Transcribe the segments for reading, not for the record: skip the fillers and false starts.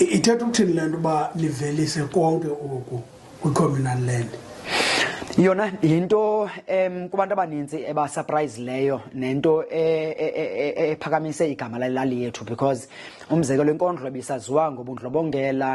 Ithetha ukuthini le nto uba livelise konke oku kwi-communal land? Yona into kubantu abaninzi ebasurprise-leyo nento ephakamise igama lali yethu, because umzekelo inkondlo ibisaziwa ngobundlobongela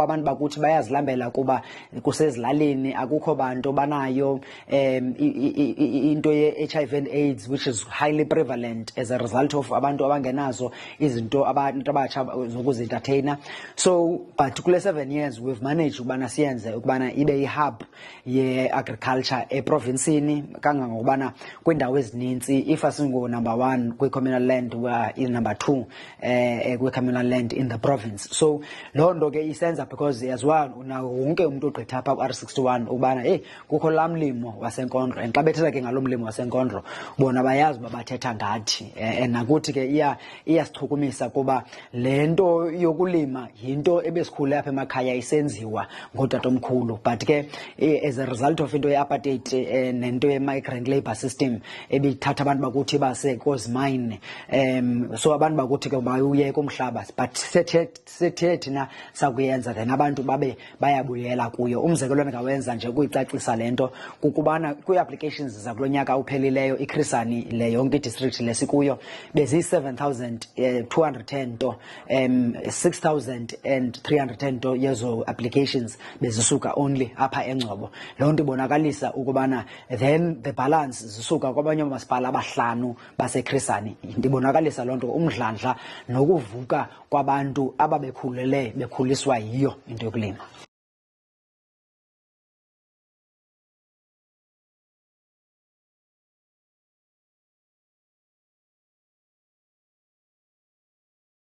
abantu bakuthi bayazilambela kuba kusezilalini akukho bantu banayo into ye-HIV and AIDS, which is highly prevalent as a result of abantu abangenazo izinto abantu abatsha zokuzi-entertainer. So but kule 7 years we've managed ukubana siyenze ukubana ibe hub ye-agriculture eprovinsini, kangangokubana kwiindawo ezininzi if asingo number 1 kwi-communal land, we are in number 2 kwi-communal land in the province. So loo nto ke isenza because yaziwa wonke umntu ogqitha apha ku-R61 ukubana kukho laa mlimo wasenkondlo, and xa bethetha ke ngalo mlimo wasenkondlo bona bayazi uba bathetha ngathi. Nakuthi ke iyasichukumisa kuba le nto yokulima yinto ebesikhule apha emakhaya isenziwa ngootatomkhulu, but ke as a result of into ye-apartheid nento ye-migrant labor system ebithatha abantu bakuthi base kozimine, so abantu bakuthi ke bayuyeka umhlaba, but sethe thina sakuyenza then abantu babe bayabuyela kuyo. Umzekelo endingawenza nje ukuyicacisa le nto kukubana kwi-applications zakulo nyaka uphelileyo iKrisani le yonke idistrict lesikuyo bezi-7,210 nto, 6,300 nto yezo applications bezisuka only apha eNgcobo. Loo nto ibonakalisa ukubana then the balance zisuka kwabanye amasipala abahlanu baseKrisani. Ndibonakalisa loo nto umdlandla nokuvuka kwabantu ababekhulele bekhuliswa yiyo into yokulima.